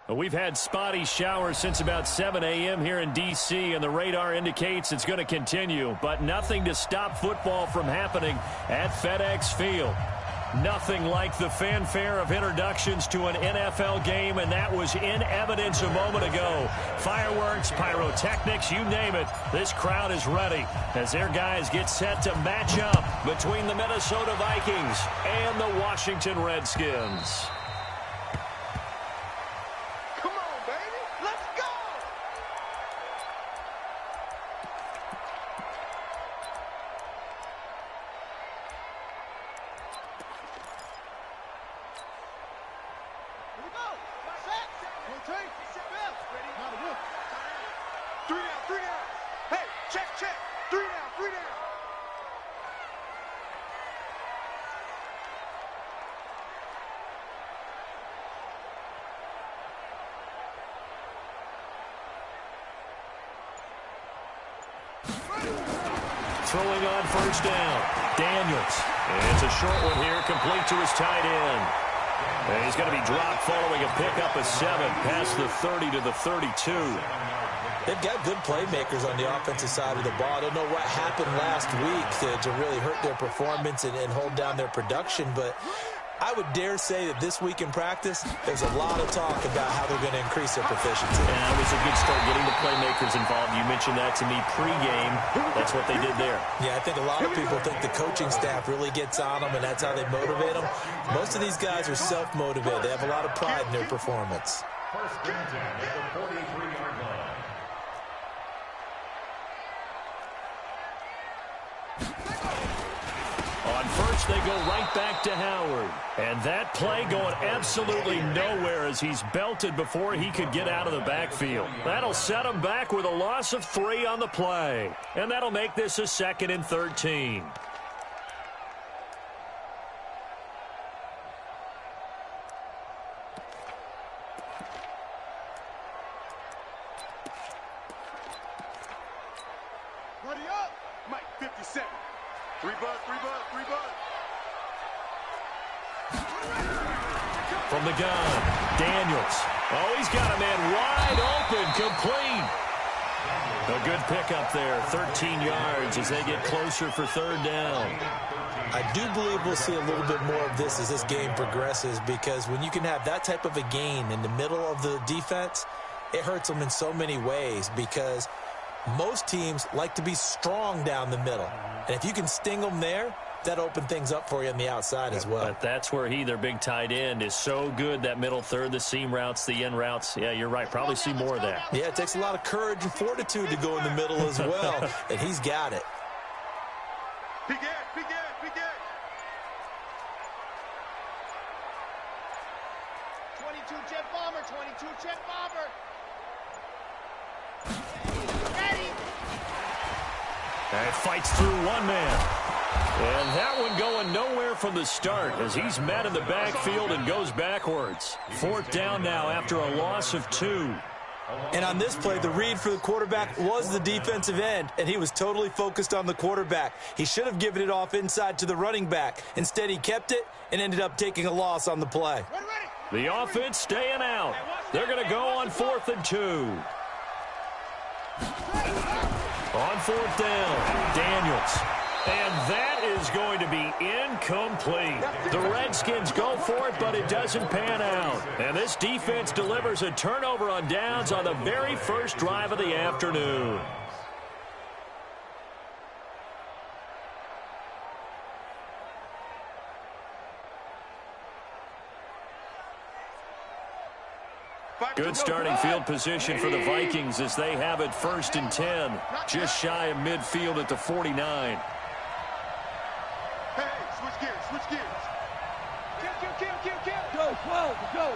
We've had spotty showers since about 7 a.m. here in D.C., and the radar indicates it's going to continue, but nothing to stop football from happening at FedEx Field. Nothing like the fanfare of introductions to an NFL game, and that was in evidence a moment ago. Fireworks, pyrotechnics, you name it. This crowd is ready as their guys get set to match up between the Minnesota Vikings and the Washington Redskins. Throwing on first down, Daniels. And it's a short one here, complete to his tight end. And he's going to be dropped following a pickup of 7 past the 30 to the 32. They've got good playmakers on the offensive side of the ball. I don't know what happened last week to really hurt their performance and hold down their production, but I would dare say that this week in practice, there's a lot of talk about how they're going to increase their proficiency. And it was a good start getting the playmakers involved. You mentioned that to me pregame. That's what they did there. Yeah, I think a lot of people think the coaching staff really gets on them, and that's how they motivate them. Most of these guys are self-motivated. They have a lot of pride in their performance. First down at the 43-yard line. On first, they go right back to Howard. And that play going absolutely nowhere as he's belted before he could get out of the backfield. That'll set him back with a loss of 3 on the play. And that'll make this a 2nd and 13. Ready up. Mike, 57. 3 bud. From the gun, Daniels. Oh, he's got a man wide open, complete. A good pickup there, 13 yards as they get closer for 3rd down. I do believe we'll see a little bit more of this as this game progresses, because when you can have that type of a gain in the middle of the defense, it hurts them in so many ways, because most teams like to be strong down the middle. And if you can sting them there, that open things up for you on the outside as well. But that's where their big tight end, is so good, that middle third, the seam routes, the end routes. Yeah, you're right. Probably see more of that. Yeah, it takes a lot of courage and fortitude to go in the middle as well, and he's got it. Big Ed. 22 jet bomber, 22 jet bomber. Ready. And fights through one man. And that one going nowhere from the start as he's met in the backfield and goes backwards. 4th down now after a loss of 2. And on this play, the read for the quarterback was the defensive end, and he was totally focused on the quarterback. He should have given it off inside to the running back. Instead, he kept it and ended up taking a loss on the play. The offense staying out. They're going to go on 4th and 2. On 4th down, Daniels. And that is going to be incomplete. The Redskins go for it, but it doesn't pan out. And this defense delivers a turnover on downs on the very first drive of the afternoon. Good starting field position for the Vikings as they have it 1st and 10. Just shy of midfield at the 49. Hey, switch gears. Kill. Go.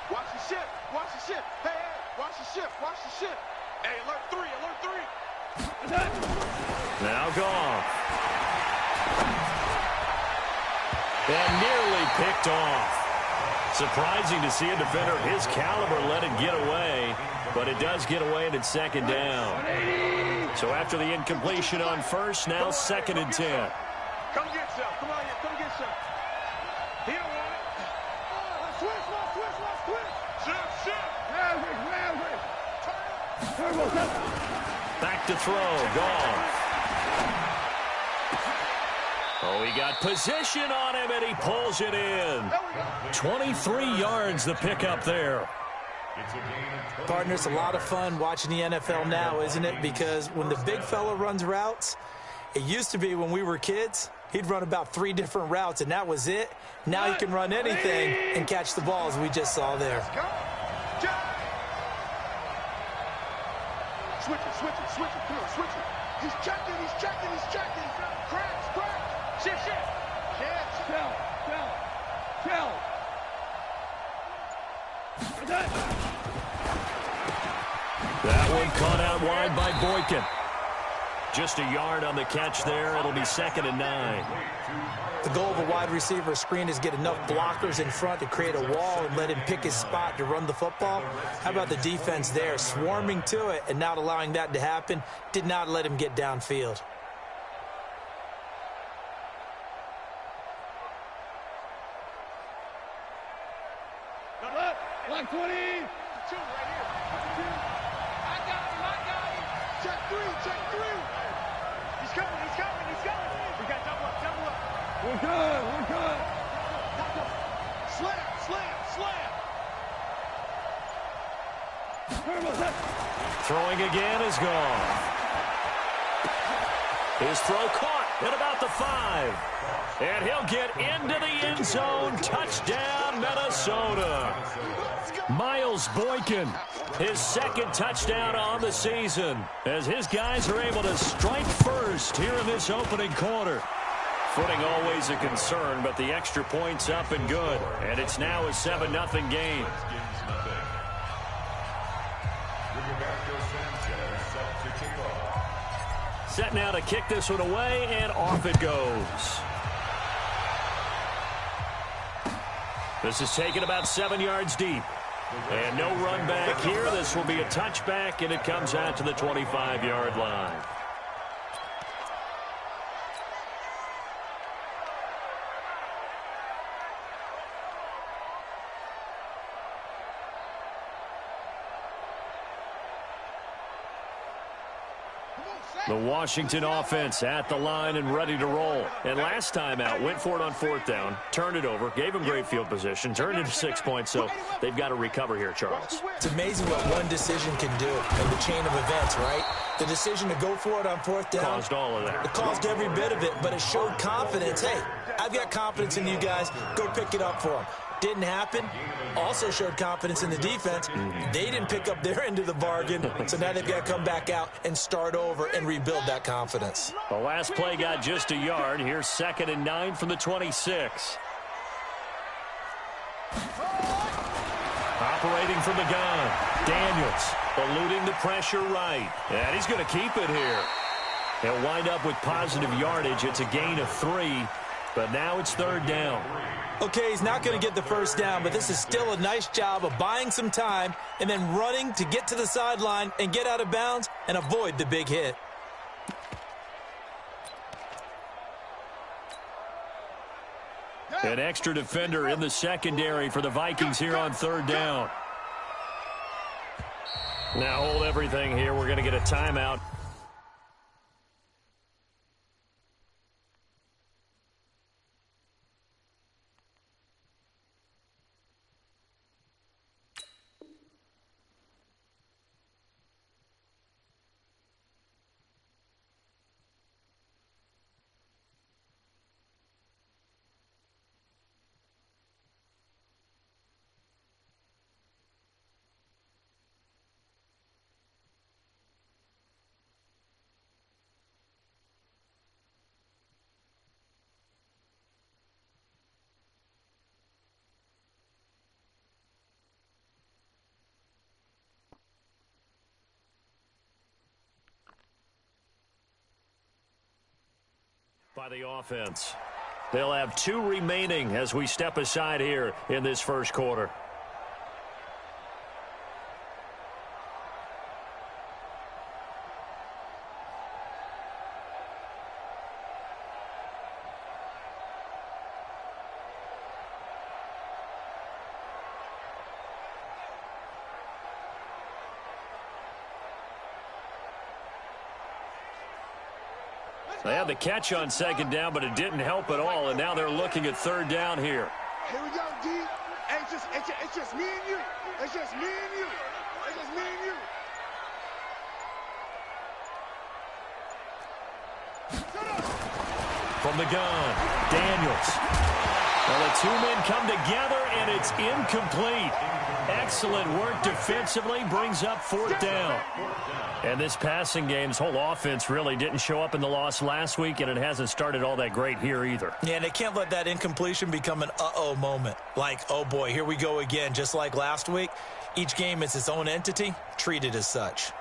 Watch the ship. Hey, watch the ship. Hey, alert 3. Now Goff. And nearly picked off. Surprising to see a defender of his caliber let it get away, but it does get away and it's 2nd down. So after the incompletion on first, now 2nd and 10. Come get some. Come on here. Come get some. He don't want it. Switch. Back to throw. Goff. Oh, he got position on him, and he pulls it in. 23 yards the pickup there. Partner, it's a lot of fun watching the NFL now, isn't it? Because when the big fella runs routes, it used to be when we were kids, he'd run about 3 different routes, and that was it. Now he can run anything and catch the ball, as we just saw there. Switch it. Come on, switch it. He's checking. Cracks. Shift. Tell. That one caught out wide by Boykin. Just a yard on the catch there. It'll be 2nd and 9. The goal of a wide receiver screen is get enough blockers in front to create a wall and let him pick his spot to run the football. How about the defense there, swarming to it and not allowing that to happen? Did not let him get downfield. Block 20. 2 right here. I got him. Check 3. He's coming. We got double up. We're good. Slam. Throwing again is gone. His throw caught at about the 5. And he'll get into the end zone. Touchdown, Minnesota. Miles Boykin, his 2nd touchdown on the season, as his guys are able to strike first here in this opening quarter. Footing always a concern, but the extra point's up and good. And it's now a 7-0 game. Set now to kick this one away, and off it goes. This is taken about 7 yards deep. And no run back here. This will be a touchback, and it comes out to the 25-yard line. The Washington offense at the line and ready to roll. And last time out, went for it on 4th down, turned it over, gave him great field position, turned it to 6 points, so they've got to recover here, Charles. It's amazing what one decision can do in the chain of events, right? The decision to go for it on 4th down. Caused all of that. It caused every bit of it, but it showed confidence. Hey, I've got confidence in you guys. Go pick it up for them. Didn't happen. Also showed confidence in the defense. They didn't pick up their end of the bargain, so now they've got to come back out and start over and rebuild that confidence. The last play got just a yard. Here's 2nd and 9 from the 26. Operating from the gun. Daniels eluding the pressure right. And he's going to keep it here. He'll wind up with positive yardage. It's a gain of 3, but now it's 3rd down. Okay, he's not going to get the first down, but this is still a nice job of buying some time and then running to get to the sideline and get out of bounds and avoid the big hit. An extra defender in the secondary for the Vikings here on 3rd down. Now hold everything here. We're going to get a timeout. By the offense. They'll have 2 remaining as we step aside here in this first quarter. They had the catch on second down, but it didn't help at all, and now they're looking at third down here. Here we go, D. Hey, it's just me and you. It's just me and you. It's just me and you. From the gun, Daniels. Well, the two men come together, and it's incomplete. Excellent work defensively, brings up fourth down. And this passing game's whole offense really didn't show up in the loss last week, and it hasn't started all that great here either. Yeah, and they can't let that incompletion become an uh-oh moment. Like, oh boy, here we go again. Just like last week, each game is its own entity, treated as such.